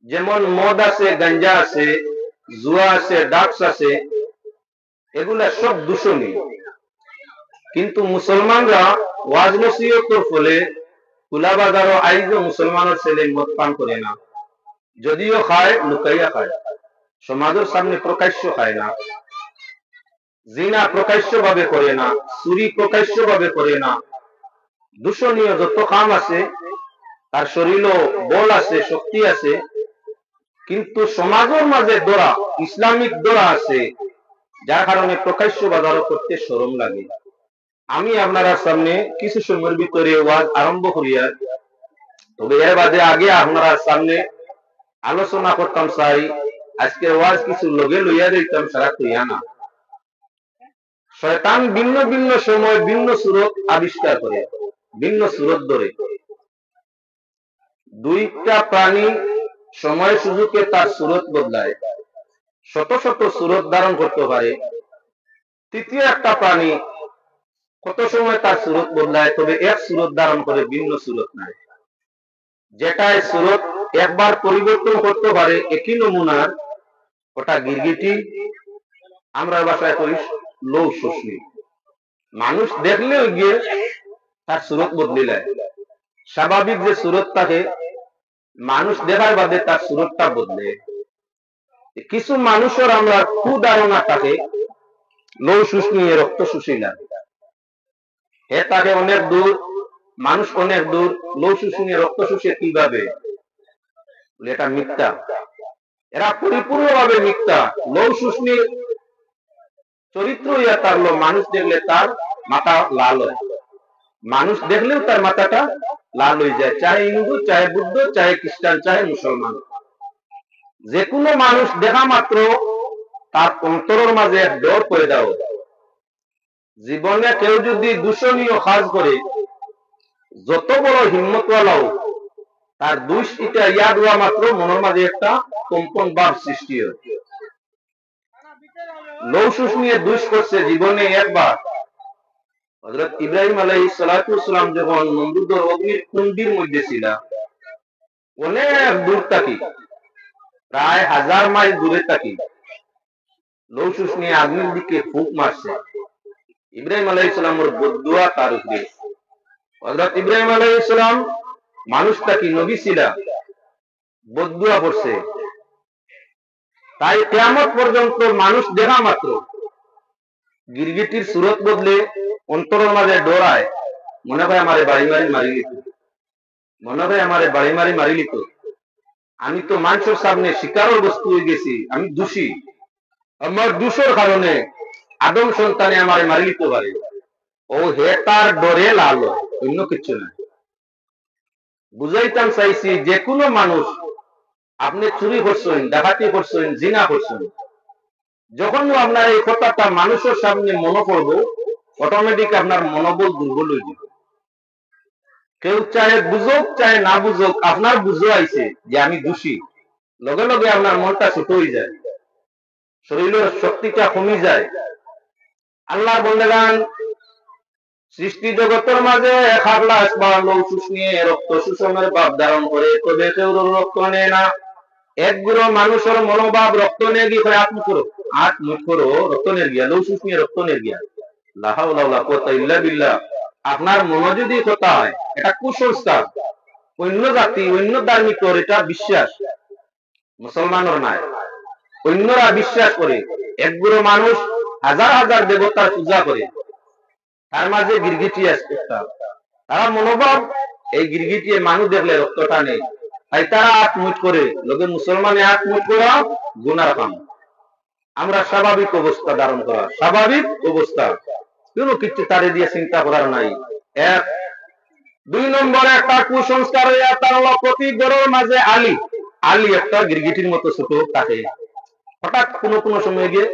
যেমন মদ আছে, গাঞ্জা আছে, জুয়া আছে, ড্রাগস আছে, এগুলা সব দূষণীয়। কিন্তু মুসলমানরা ওয়াজ নসিহতের ফলে কুলাবাজার আইজও মুসলমানের ছেলে মদ পান করে না, যদিও খায় লুকাইয়া খায়, সমাজের সামনে প্রকাশ্য খায় না, জিনা প্রকাশ্য ভাবে করে না, চুরি প্রকাশ্য ভাবে করে না। দূষণীয় যত কাম আছে, তার শরীরও বল আছে, শক্তি আছে, কিন্তু সমাজের মাঝে দোরা, ইসলামিক দোরা আছে, যার কারণে প্রকাশ্য বাজারও করতে শরম লাগে। আমি আপনারা সামনে কিছু সময়ের ভিতরে ওয়াজ আরম্ভ করিয়া, তবে এর বাদে আগে আপনারা সামনে আলোচনা করতাম চাই, আজকে ওয়াজ কিছু লগে লইয়া দিতাম, সারা কইয়া না। শয়তান ভিন্ন ভিন্ন সময় ভিন্ন সুরত আবিষ্কার করে, ভিন্ন সুরত ধরে। দুইটা প্রাণী সময় সুযোগে তার সুরত বদলায়, শত শত সুরত ধারণ করতে পারে। তৃতীয় একটা প্রাণী কত সময় তার সুরত বদলায়, তবে এক সুরত ধারণ করে, ভিন্ন সুরত নাই। যেটাই সুরত একবার পরিবর্তন করতে পারে একই নমুনার, ওটা গিরগিটি, আমরা বাসায় করি লৌ শুষ্নি। মানুষ দেখলেও গিয়ে তার সুরত বদলিলায়। স্বাভাবিক যে সুরত থাকে, মানুষ দেখার বাদে তার সুরতটা বদলে। কিছু মানুষের আমরা কুধারণা থাকে লৌ শুষ্নি, রক্ত শুষিলা, হে তাকে অনেক দূর, মানুষ অনেক দূর, লৌ শুষ্নি রক্ত শুষে কিভাবে? এটা মিথ্যা, এরা পরিপূর্ণভাবে মিথ্যা। লৌ শুষ্নির চরিত্র ইয়া তার মানুষ দেখলে তার মাথা লাল হয়, মানুষ দেখলেও তার মাথাটা লাল হয়ে যায়, চাহে হিন্দু, চাহে বুদ্ধ, চাহে খ্রিস্টান, চাহে মুসলমান। যে কোনো মানুষ দেখা মাত্র তার অন্তরের মাঝে এক ডর পয়দা হয়। জীবনে কেউ যদি দূষণীয় কাজ করে, যত বড় হিম্মতওয়ালাও, তার দুষ এটা ইয়াদ হওয়া মাত্র মনের মাঝে একটা কম্পন ভাব সৃষ্টি হয়। লৌ শুষ্নি দুষ করছে জীবনে একবার। হযরত ইব্রাহিম আলাইহিস সালাতু ওয়াস সালাম যখন নমরুদের অগ্নির কুণ্ডির মধ্যে ছিল, অনেক দূর থাকি, প্রায় 1000 মাইল দূরে থাকি, লৌ শুষ্নি আগ্নির দিকে ফুঁক মারছে। ইব্রাহিম আলাইহিস সালামের বদদুয়া তার উপরে। হযরত ইব্রাহিম আলাইহিস সালাম মানুষ থাকি, নবী ছিল, বদদুয়া করছে। তাই কিয়ামত পর্যন্ত মানুষ দেখা মাত্র গিরগিটির সুরত বদলে অন্তরের মাঝে ডরায়, মনে হয় আমারে বাড়ি মারি মারি লিত, মনে হয় আমারে বাড়ি মারি মারি লিত, আমি তো মানুষের সামনে শিকারের বস্তু হয়ে গেছি, আমি দোষী, আমার দোষের কারণে আদম সন্তানে আমারে মারি লিতে পারে। ও হে তার ডরে লাল, অন্য কিছু না। বুঝাইতাম চাইছি, যে কোনো মানুষ, আপনি চুরি করছেন, ডাকাতি করছেন, জিনা করছেন, যখন আপনার এই কথাটা মানুষের সামনে মনে পড়বো, অটোমেটিক আপনার মনোবল দুর্বল হয়ে যাবে। কেউ চাহে বুঝুক চাহে না বুঝুক, আপনার বুঝো আইছে যে আমি দোষী, লগে লগে আপনার মনটা ছোট হয়ে যায়, শরীরের শক্তিটা কমে যায়। আল্লাহ বললেন, সৃষ্টি জগতের মাঝে খাগলা আসবার লৌ শুষ্নি রক্ত শোষণের ভাব ধারণ করে, তবে কেউ রক্ত নেয় না। এক গুঁড়ো মানুষের মনোভাব রক্ত নিয়ে গিয়ে আত্ম করো, আত্মুখ করো, রক্ত নিয়ে গিয়া লৌ শুষ্নি রক্ত নিয়ে গিয়া লা হাওলা ওয়ালা কুওয়াতা ইল্লা বিল্লাহ। আপনার মনে যদি কথা হয়, এটা কুসংস্কার, অন্য জাতি অন্য ধার্মিক এটা বিশ্বাস, মুসলমানের নাই। অন্যরা বিশ্বাস করে, এক গুঁড়ো মানুষ হাজার হাজার দেবতার পূজা করে, তার মাঝে গিরগিটি আছে, তারা মনোভাব এই গিরগিটি মানুষ দেখলে রক্তটা নেই, তাই তারা আত্মুট করে, লোকে মুসলমানে আত্মুট করা গুনার কাম। আমরা স্বাভাবিক অবস্থা ধারণ করা, স্বাভাবিক অবস্থা, কোনো কিছু তারে দিয়ে চিন্তা করার নাই। এক, 2 নম্বরে একটা কুসংস্কার হইয়া তার প্রতি গরুর মাঝে আলী, আলী একটা গিরগিটির মতো ছোট থাকে, হঠাৎ কোনো কোনো সময় গিয়ে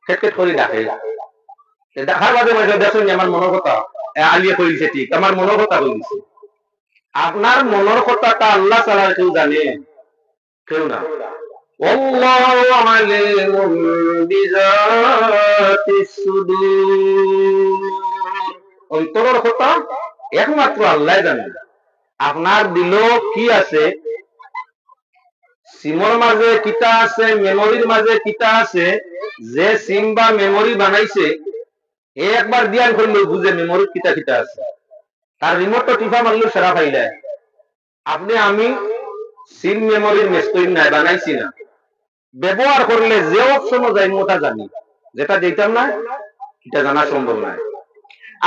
খেটখেট করে ডাকে, দেখার বাদে দেখুন আমার মনের কথা আলিয়া কইছে, ঠিক আমার মনের কথা কইছে। আপনার মনের কথাটা আল্লাহ ছাড়া কেউ জানে? কেউ না। আল্লাহু আলিমুন বিযাতিস সুদূর, অন্তরের কথা একমাত্র আল্লাহ জানে। আপনার দিল কি আছে, সিমর মাঝে কিতা আছে, মেমোরির মাঝে কিতা আছে, যে সিম বা মেমোরি বানাইছে এ একবার ধ্যান করলে বুঝে মেমোরির কিতা কিতা আছে। তার রিমোট টিপা মারলেও সারা পাইলে। আপনি আমি সিম মেমোরির মেস্তইন নাই, বানাইছি না, ব্যবহার করলে যে অপশনও যাই ওটা জানি, যেটা দিতাম না এটা জানা সম্ভব নয়।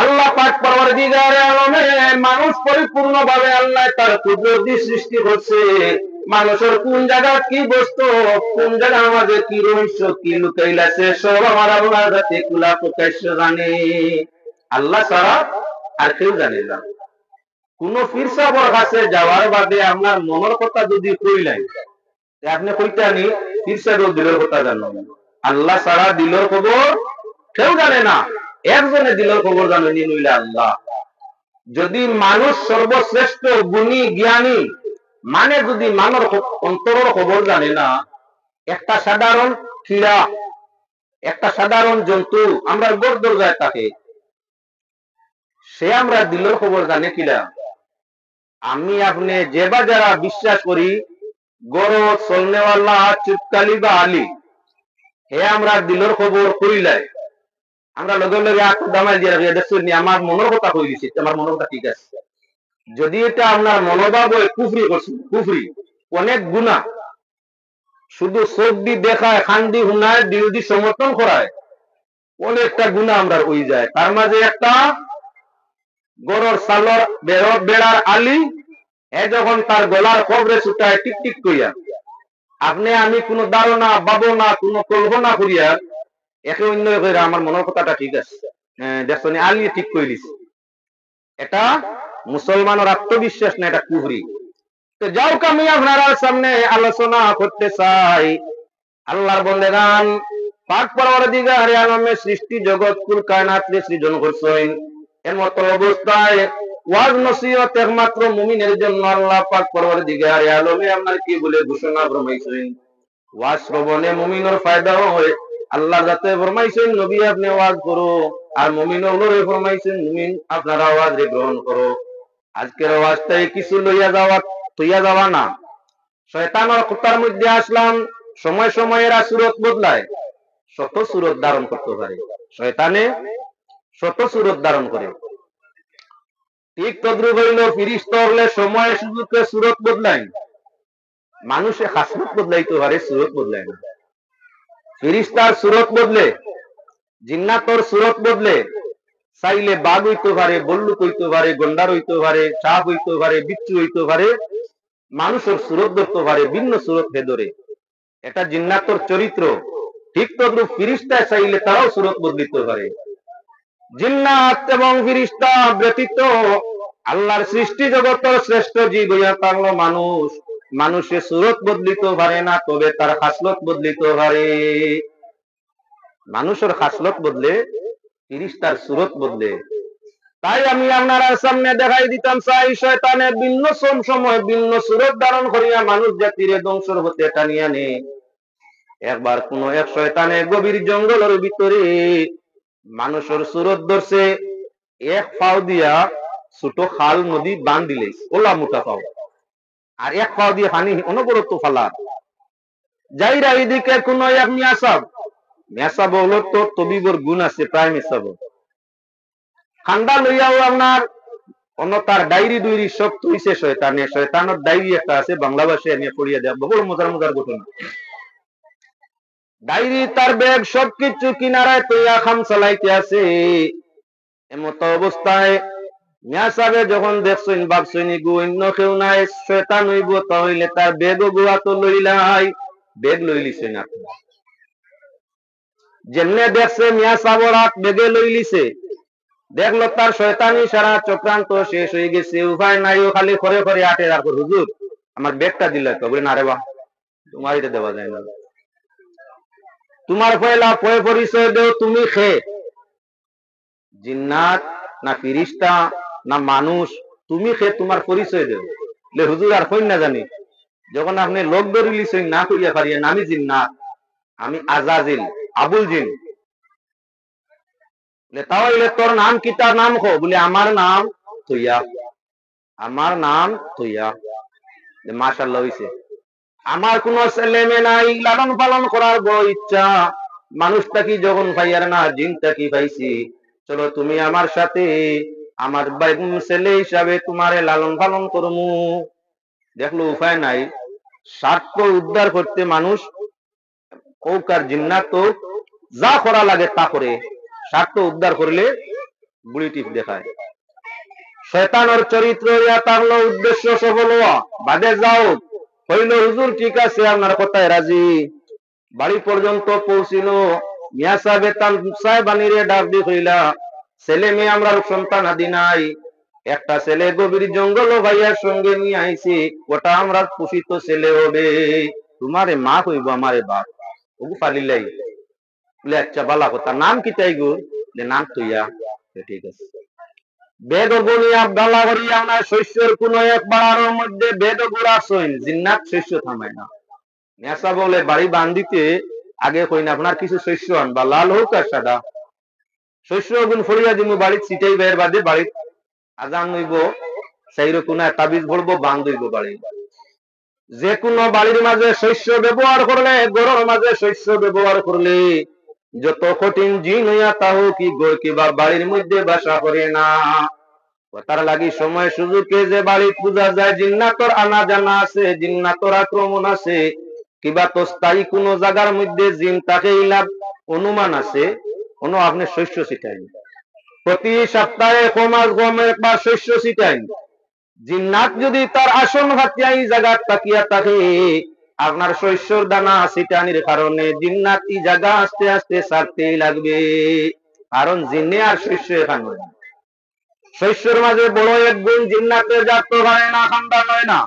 আল্লাহ পাক পরওয়ারদিগারে আলমে মানুষ পরিপূর্ণভাবে আল্লাহ তার কুদরতি সৃষ্টি করছে। মানুষের কোন জায়গা কি বস্তু, কোন জায়গার মাঝে কি রহস্য, কি লুকাইলাছে সব আমার আল্লাহ যাতে কুলা প্রকাশ্য জানে। আল্লাহ ছাড়া আর কেউ জানে না। কোন পীর সাহেবের কাছে যাওয়ার বাদে আপনার মনের কথা যদি কইলেন, আপনি কইতে আনি পীর সাহেব দিলের কথা জানবেন। আল্লাহ ছাড়া দিলের খবর কেউ জানে না। একজনে দিলের খবর জানেনি, নইলে আল্লাহ। যদি মানুষ সর্বশ্রেষ্ঠ গুণী জ্ঞানী মানে যদি মানব অন্তরের খবর জানে না, একটা সাধারণ ক্রীড়া, একটা সাধারণ জন্তু আমরা গোড় দরজায় থাকে, সে আমরা দিলের খবর জানে কিনা? আমি আপনি যে বা যারা বিশ্বাস করি গরো চলনেওয়ালা চুপকালি বা আলী, হে আমরা দিলের খবর কইলাই আমরা লগে লগে দামাই দিয়ে দেখছেন আমার মনের কথা কই দিছি, আমার মনের কথা ঠিক আছে। যদি এটা আপনার মনোভাব হয় কুফরি করছি, কুফরি অনেক গুনাহ, শুধু চোখ দি দেখায়, খান দি হুনায়, দিল দি সমর্থন করায়, অনেকটা গুনাহ আমরা ওই যায়। তার মাঝে একটা গরর সালর বেড়ার আলী, এ যখন তার গলার কবরে ছুটায় টিক টিক কইয়া, আপনি আমি কোনো ধারণা ভাবনা কোনো কল্পনা করিয়া একে অন্য কইরা আমার মনের কথাটা ঠিক আছে, দেখছেন আলী ঠিক কই দিছে, এটা মুসলমানের আত্মবিশ্বাস না, এটা কুফরি। তো যাও আমি আপনার সামনে আলোচনা করতে চাই আল্লাহর বন্দেগান পাক পরওয়ারদিগারে আলমে সৃষ্টি জগৎ কুল কায়নাত সৃজন করছেন। এর মতো অবস্থায় ওয়াজ নসিহত একমাত্র মুমিনের জন্য আল্লাহ পাক পরওয়ারদিগারে আলমে আপনার কি বলে ঘোষণা ফরমাইছেন, ওয়াজ শ্রবণে মুমিনের ফায়দা হয়। আল্লাহ যাতে ফরমাইছেন নবী আপনি ওয়াজ করো, আর মুমিনগুলোরে ফরমাইছেন মুমিন আপনারা ওয়াজ গ্রহণ করো। আজকের ওয়াজটাই কিছু লইয়া যাওয়া না, শয়তানের কুতার মধ্যে আসলাম। সময় সময় এরা সুরত বদলায়, শত সুরত ধারণ করতে পারে, শয়তানে শত সুরত ধারণ করে। ঠিক তদ্রুপ হইল ফিরিস্তা হলে সময় সুযোগে সুরত বদলায়, মানুষে খাসরত বদলাইতে পারে, সুরত বদলায় না। ফিরিস্তার সুরত বদলে, জিন্নাতর সুরত বদলে, চাইলে বাঘ হইতে পারে, বল্লুক হইতে পারে, গন্ডার হইতে পারে, সাপ হইতে পারে, বিচ্ছু হইতে পারে, মানুষের সুরত ধরতে পারে, ভিন্ন সুরত ভেদরে। এটা জিন্নাতর চরিত্র। ঠিক তদ্রুপ ফিরিস্তা চাইলে তারাও সুরত বদলিতে পারে। জিন্নাত এবং ফিরিস্তা ব্যতীত আল্লাহর সৃষ্টি জগতের শ্রেষ্ঠ জীব হইয়া থাকলো মানুষ, মানুষের সুরত বদলিতে পারে না, তবে তার খাসলত বদলিতে পারে। মানুষের খাসলত বদলে, ফিরিস্তার সুরত বদলে। তাই আমি আপনার সামনে দেখাই দিতাম চাই শয়তানের ভিন্ন সময় ভিন্ন সুরত ধারণ করিয়া মানুষ জাতির ধ্বংসর হতে টানিয়া নে। একবার কোন এক শয়তানে গভীর জঙ্গলের ভিতরে মানুষের সুরত ধরছে, এক পাও দিয়া ছোট খাল নদী বান দিলে ওলা মোটা পাও, আর এক পাও দিয়ে পানি অনবরত ফালার। যাইরা এইদিকে কোন এক মেসাব হলো তো তবিবর গুণ আছে, প্রায় মেসাব ঠান্ডা লইয়াও আপনার অন্য তার ডায়েরি ডুইরি সব তৈছে শয়তানে। শয়তানের ডায়েরি একটা আছে, বাংলা ভাষায় নিয়ে পড়িয়ে দেয়, বড় মজার মজার ঘটনা। ডায়েরি তার ব্যাগ সবকিছু কিনারায় তৈয়া খাম চালাইতে আছে। এমত অবস্থায় মিয়া সাহেব যখন দেখছেন ভাবছেন গো অন্য কেউ নাই, শয়তান হইব, তাহলে তার বেগ গুয়া তো লইলাই, বেগ লই লিছেন। যেমনে দেখছে মিয়া সাহেব রাত বেগে লই লিছে, দেখলো তার শয়তানি সারা চক্রান্ত শেষ হয়ে গেছে, উপায় নাই, ও খালি খরে খরে আটে রাখো, হুজুর আমার ব্যাগটা দিলে তো বলে না রে বা তোমার এটা দেওয়া যায় না, তোমার পয়লা পয় পরিচয় দেও, তুমি খে জিন্নাত না ফিরিস্তা না মানুষ, তুমি খে তোমার পরিচয় দেও। হুজুর আর কই না জানি, যখন আপনি লোক ধরে লিছেন না কইয়া পারিয়েন আমি জিন্নাত, আমি আজাজিল, আবুল জিন, তাহলে তোর নাম কি? তার নাম খো, বলে আমার নাম থইয়া, আমার নাম থইয়া। মাশাআল্লাহ হইছে। আমার কোনো ছেলে মেয়ে নাই, লালন পালন করার বড় ইচ্ছা। মানুষটা কি যখন পাইয়ার না, জিনটা কি পাইছি, চলো তুমি আমার সাথে আমার ছেলে হিসাবে তোমারে লালন পালন করমু। দেখলো উপায় নাই, স্বার্থ উদ্ধার করতে মানুষ কৌকার জিন্নাত তো যা করা লাগে তা করে, স্বার্থ উদ্ধার করলে বুড়ি টিপ দেখায়। শয়তানের চরিত্র ইয়া থাকলো উদ্দেশ্য সফল হওয়া, বাদে যাও হইল হুজুর ঠিক আছে আপনার কথায় রাজি। বাড়ি পর্যন্ত পৌঁছিল, মিয়া সাহেব তার সাহেবানিরে ডাক দিয়ে কইলা, ছেলে মেয়ে আমরা সন্তান আদি নাই, একটা ছেলে গভীর জঙ্গল ভাইয়ার সঙ্গে নিয়ে আইছি, ওটা আমরা পুষিত ছেলে হবে, তোমারে মা কইব আমারে বাপ। ওগু ফালিলাই বলে আচ্ছা বালা কথা, নাম কি তাই গো? নাম তুইয়া। ঠিক আছে। বেদ বলিয়া গালা করিয়া আমরা শস্যের কোন এক বাড়ার মধ্যে বেদ গোড়া সইন, জিন্নাত শস্য থামায় না। নেশা বলে বাড়ি বান্ধিতে আগে কই না আপনার কিছু শস্য আন, বা লাল হোক আর সাদা শস্য গুণ ফরিয়া দিমু বাড়ির ছিটাই বের বাদে বাড়ি আজান হইব, সেই রকম তাবিজ ভরবো বান্ধ হইব বাড়ি। যে কোনো বাড়ির মাঝে শস্য ব্যবহার করলে, গরুর মাঝে শস্য ব্যবহার করলে যত কঠিন জিন হইয়া তাও কি গড় কিবা বাড়ির মধ্যে বাসা করে না। তার লাগি সময় সুযোগে যে বাড়ি পূজা যায়, জিন্নাতর আনা জানা আছে, জিন্নাতর আক্রমণ আছে, কিবা তো স্থায়ী কোন জায়গার মধ্যে জিন তাকে ইলাপ অনুমান আছে, কোনো আপনি শস্য ছিটাইন, প্রতি সপ্তাহে কমাস গমে একবার শস্য ছিটাইন। জিন্নাত যদি তার আসন হাতিয়া এই জায়গা তাকিয়া থাকে, আপনার শস্যর দানা ছিটানির কারণে জিন্নাত এই জায়গা আস্তে আস্তে ছাড়তেই লাগবে, কারণ জিন্নে আর শস্য এখানে। শস্যের মাঝে বড় এক গুণ, জিন্নাতের জাত হয় না, ঠান্ডা হয় না,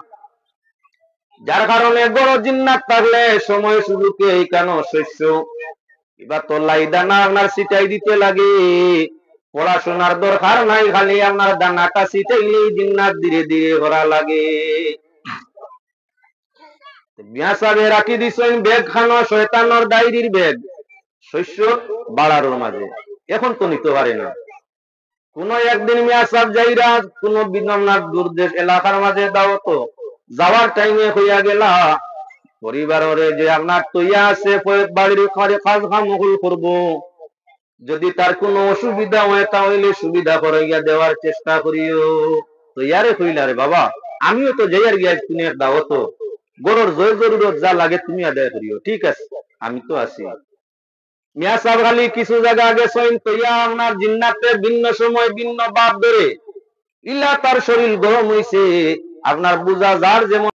যার কারণে বড় জিন্নাত থাকলে সময় সুযোগে এই কেন শস্য এবার তো লাই দানা আপনার ছিটাই দিতে লাগে, পড়াশোনার দরকার নাই, খালি আপনার দানাটা ছিটাইলেই জিন্নাত ধীরে ধীরে ভরা লাগে। মিয়া সাহেব রাখি দিছেন ব্যাগ খানো শয়তানোর ডায়েরির ব্যাগ, শস্য বাড়ার মাঝে, এখন তো নিতে পারে না। কোন একদিন মিয়া সাহেব যাইরা কোন বিদমনাথ দুর্দেশ এলাকার মাঝে দাওয়াত, যাওয়ার টাইমে হইয়া গেলা পরিবারের যে আপনার তৈয়া আছে বাড়ির ঘরে কাজ কামগুল করব, যদি তার কোনো অসুবিধা হয় তাহলে সুবিধা করাইয়া দেওয়ার চেষ্টা করিও। তৈয়ারে কইলা রে বাবা, আমিও তো যাইয়ার গিয়া তুমি দাওয়াত, গরুর জয় জরুরত যা লাগে তুমি আদায় করিও, ঠিক আছে আমি তো আছি। মিয়া সাহেব খালি কিছু জায়গা আগে সইন তৈয়া আপনার জিন্নাতে ভিন্ন সময় ভিন্ন বাপ ধরে ইলা তার শরীর গরম হইছে, আপনার বুঝা যার যেমন